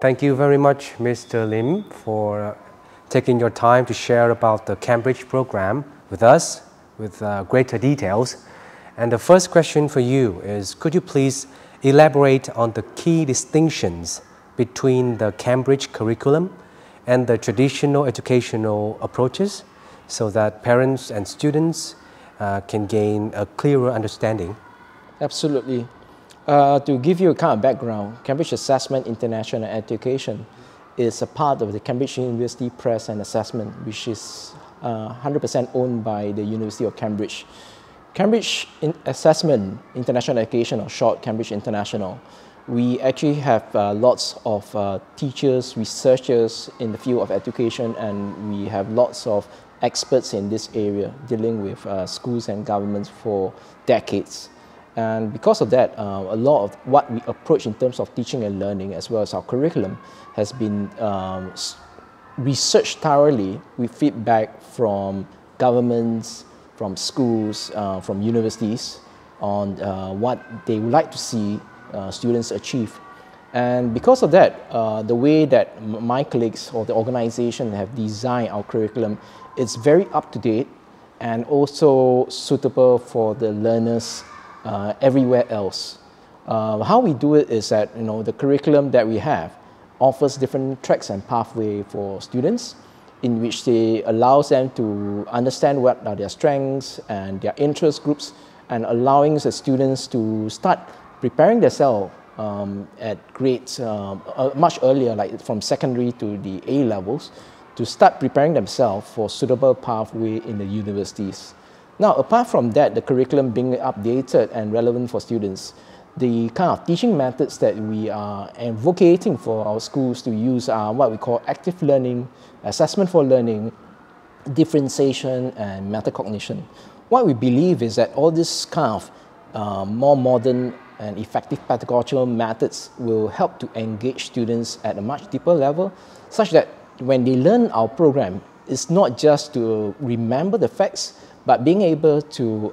Thank you very much, Mr. Lim, for taking your time to share about the Cambridge program with us with greater details. And the first question for you is, could you please elaborate on the key distinctions between the Cambridge curriculum and the traditional educational approaches so that parents and students can gain a clearer understanding? Absolutely. To give you a kind of background, Cambridge Assessment International Education is a part of the Cambridge University Press and Assessment, which is 100% owned by the University of Cambridge. Cambridge Assessment International Education, or short Cambridge International, we actually have lots of teachers, researchers in the field of education, and we have lots of experts in this area dealing with schools and governments for decades. And because of that, a lot of what we approach in terms of teaching and learning, as well as our curriculum, has been researched thoroughly with feedback from governments, from schools, from universities on what they would like to see students achieve. And because of that, the way that my colleagues or the organization have designed our curriculum, it's very up-to-date and also suitable for the learners everywhere else. How we do it is that the curriculum that we have offers different tracks and pathway for students, in which they allows them to understand what are their strengths and their interest groups, and allowing the students to start preparing themselves at grades much earlier, like from secondary to the A levels, to start preparing themselves for suitable pathway in the universities. Now, apart from that, the curriculum being updated and relevant for students, the kind of teaching methods that we are advocating for our schools to use are what we call active learning, assessment for learning, differentiation, and metacognition. What we believe is that all these kind of more modern and effective pedagogical methods will help to engage students at a much deeper level, such that when they learn our program, it's not just to remember the facts, but being able to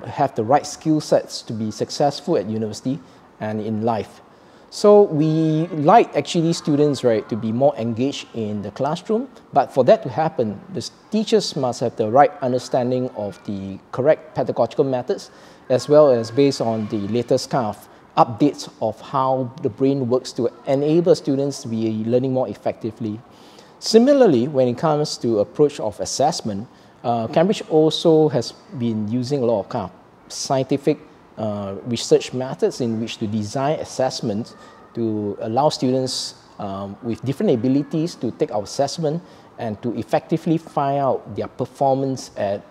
have the right skill sets to be successful at university and in life. So we like actually students, right, to be more engaged in the classroom, but for that to happen, the teachers must have the right understanding of the correct pedagogical methods, as well as based on the latest kind of updates of how the brain works to enable students to be learning more effectively. Similarly, when it comes to approach of assessment, Cambridge also has been using a lot of kind of scientific research methods in which to design assessments to allow students with different abilities to take our assessment and to effectively find out their performance at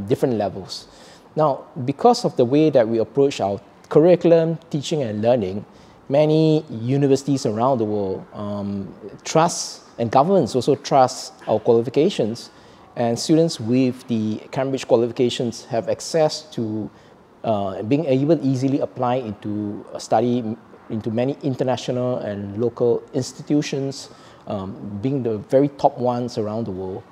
different levels. Now, because of the way that we approach our curriculum, teaching and learning, many universities around the world trust, and governments also trust our qualifications. And students with the Cambridge qualifications have access to being able to easily apply into study into many international and local institutions, being the very top ones around the world,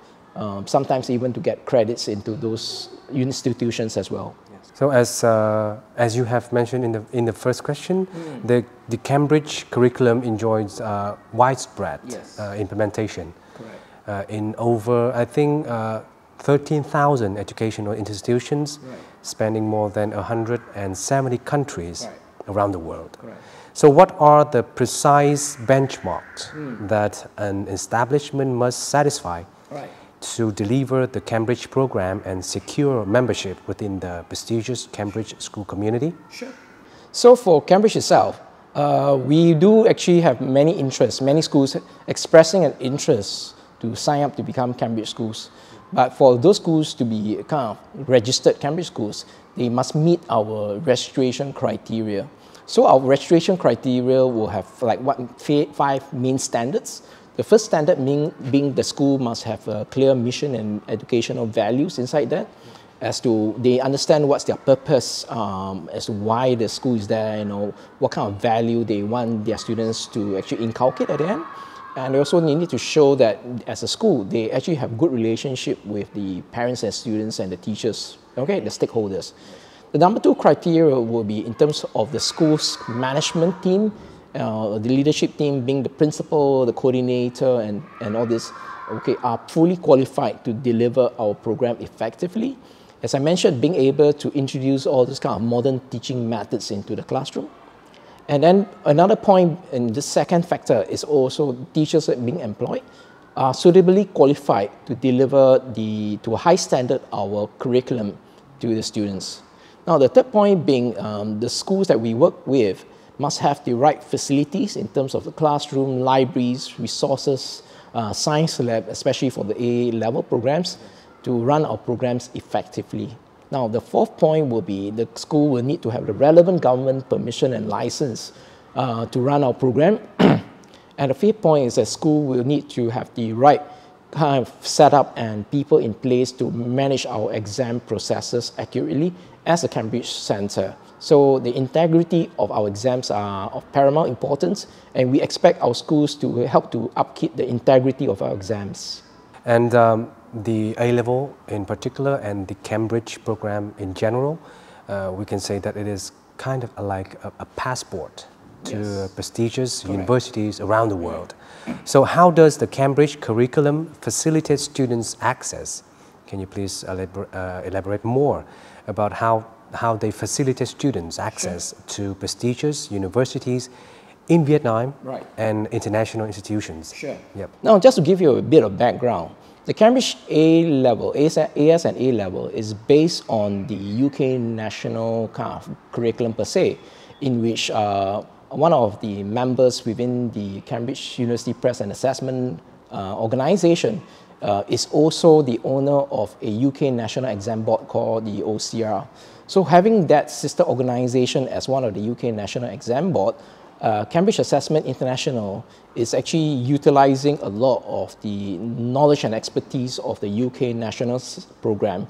sometimes even to get credits into those institutions as well. So as you have mentioned in the first question, the Cambridge curriculum enjoys widespread implementation. In over, I think, 13,000 educational institutions, spanning more than 170 countries around the world. So what are the precise benchmarks that an establishment must satisfy to deliver the Cambridge program and secure membership within the prestigious Cambridge school community? Sure. So for Cambridge itself, we do actually have many interests, many schools expressing an interest to sign up to become Cambridge schools. But for those schools to be kind of registered Cambridge schools, they must meet our registration criteria. So our registration criteria will have like 5 main standards. The first standard being the school must have a clear mission and educational values inside that, as to they understand what's their purpose, as to why the school is there, what kind of value they want their students to actually inculcate at the end. And they also need to show that as a school, they actually have good relationship with the parents and students and the teachers, the stakeholders. The number 2 criteria will be in terms of the school's management team, the leadership team being the principal, the coordinator, and all this, okay, are fully qualified to deliver our program effectively. As I mentioned, being able to introduce all this kind of modern teaching methods into the classroom. And then another point in the second factor is also teachers being employed are suitably qualified to deliver to a high standard our curriculum to the students. Now, the third point being the schools that we work with must have the right facilities in terms of the classroom, libraries, resources, science lab, especially for the A-level programs, to run our programs effectively. Now, the fourth point will be the school will need to have the relevant government permission and license to run our program. And the fifth point is that school will need to have the right kind of setup and people in place to manage our exam processes accurately as a Cambridge Centre. So the integrity of our exams are of paramount importance, and we expect our schools to help to upkeep the integrity of our exams. And the A-level in particular and the Cambridge program in general, we can say that it is kind of like a passport to prestigious universities around the world. So how does the Cambridge curriculum facilitate students' access? Can you please elaborate more about how they facilitate students' access to prestigious universities in Vietnam and international institutions? Sure. Yep. Now, just to give you a bit of background, the Cambridge A-level, AS and A-level is based on the UK national kind of curriculum per se, in which one of the members within the Cambridge University Press and Assessment organization is also the owner of a UK national exam board called the OCR. So having that sister organization as one of the UK national exam board, Cambridge Assessment International is actually utilizing a lot of the knowledge and expertise of the UK national program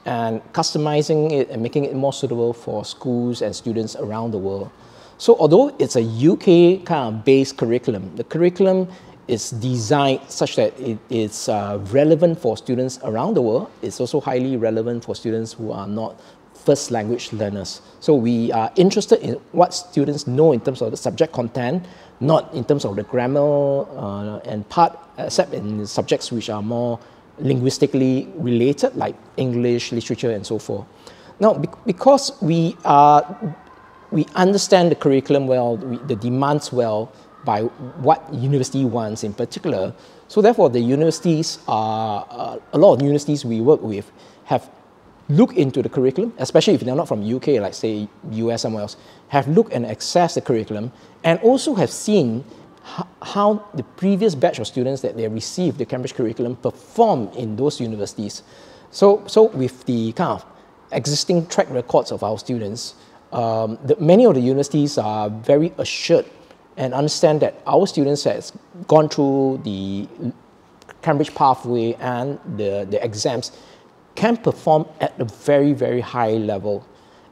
and customizing it and making it more suitable for schools and students around the world. So although it's a UK kind of based curriculum, the curriculum is designed such that it is relevant for students around the world. It's also highly relevant for students who are not first language learners. So we are interested in what students know in terms of the subject content, not in terms of the grammar and part, except in subjects which are more linguistically related, like English, literature, and so forth. Now, because we understand the curriculum well, the demands well, by what university wants in particular, so therefore the universities are, a lot of universities we work with have look into the curriculum, especially if they're not from UK, like say US, somewhere else, have looked and accessed the curriculum, and also have seen how the previous batch of students that they received the Cambridge curriculum perform in those universities. So with the kind of existing track records of our students, many of the universities are very assured and understand that our students have gone through the Cambridge pathway and the exams can perform at a very, very high level.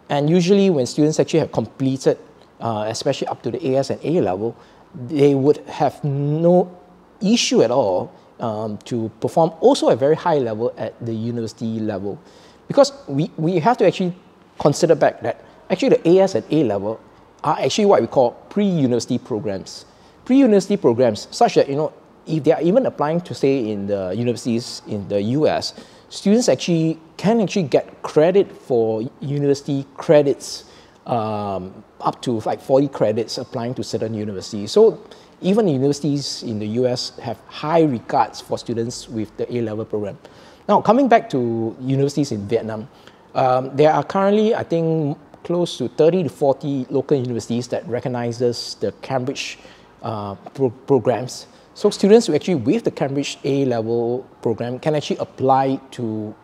And usually when students actually have completed, especially up to the AS and A level, they would have no issue at all to perform also at a very high level at the university level. Because we have to actually consider back that actually the AS and A level are actually what we call pre-university programs. Pre-university programs such that, if they are even applying to stay in the universities in the US, students can get credit for university credits up to like 40 credits applying to certain universities. So even universities in the US have high regards for students with the A-level program. Now, coming back to universities in Vietnam, there are currently, I think, close to 30 to 40 local universities that recognizes the Cambridge programs. So students who actually with the Cambridge A-level program can actually apply to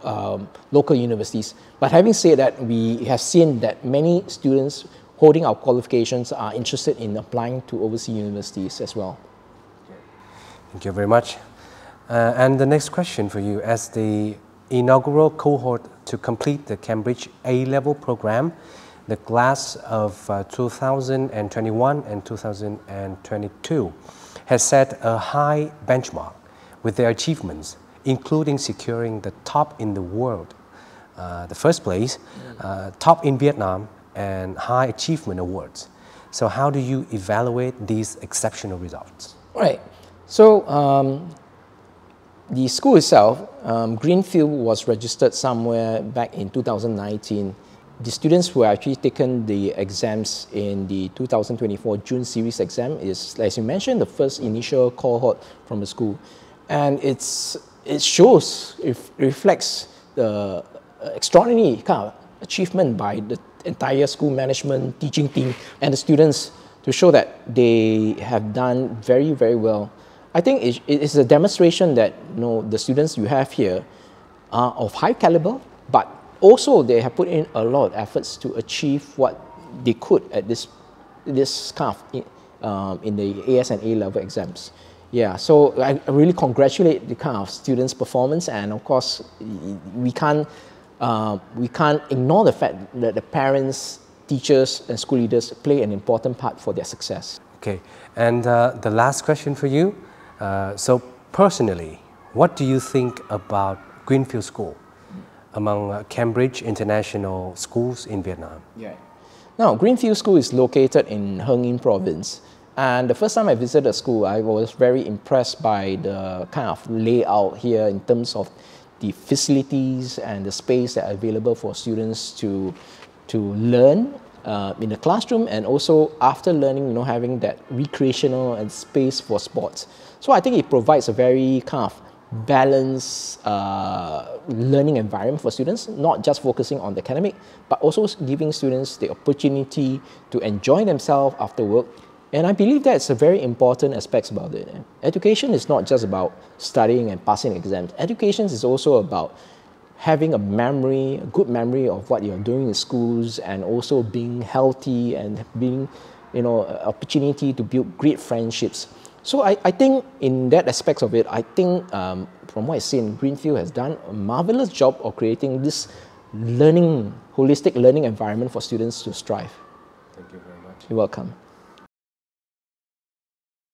local universities. But having said that, we have seen that many students holding our qualifications are interested in applying to overseas universities as well. Thank you very much. And the next question for you, as the inaugural cohort to complete the Cambridge A-level program, the class of 2021 and 2022 has set a high benchmark with their achievements, including securing the top in the world the first place, top in Vietnam, and high achievement awards. So how do you evaluate these exceptional results? Right. So the school itself, Greenfield, was registered somewhere back in 2019. The students who have actually taken the exams in the 2024 June series exam is, as you mentioned, the first initial cohort from the school. And it shows, it reflects the extraordinary kind of achievement by the entire school management, teaching team, and the students to show that they have done very, very well. I think it is a demonstration that the students you have here are of high caliber, but also they have put in a lot of efforts to achieve what they could at this kind of in the AS and A level exams. Yeah, so I really congratulate the kind of students' performance, and of course we can't ignore the fact that the parents, teachers, and school leaders play an important part for their success. Okay, and the last question for you. So personally, what do you think about Greenfield School among Cambridge International Schools in Vietnam? Yeah. Now, Greenfield School is located in Hưng Yên Province. And the first time I visited the school, I was very impressed by the kind of layout here in terms of the facilities and the space that are available for students to learn in the classroom, and also after learning, having that recreational and space for sports. So I think it provides a very kind of balanced learning environment for students, not just focusing on the academic, but also giving students the opportunity to enjoy themselves after work. And I believe that's a very important aspect about it. Education is not just about studying and passing exams. Education is also about having a memory, a good memory of what you're doing in schools, and also being healthy and being, an opportunity to build great friendships. So I think in that aspect of it, I think from what I see, Greenfield has done a marvelous job of creating this holistic learning environment for students to strive. Thank you very much. You're welcome.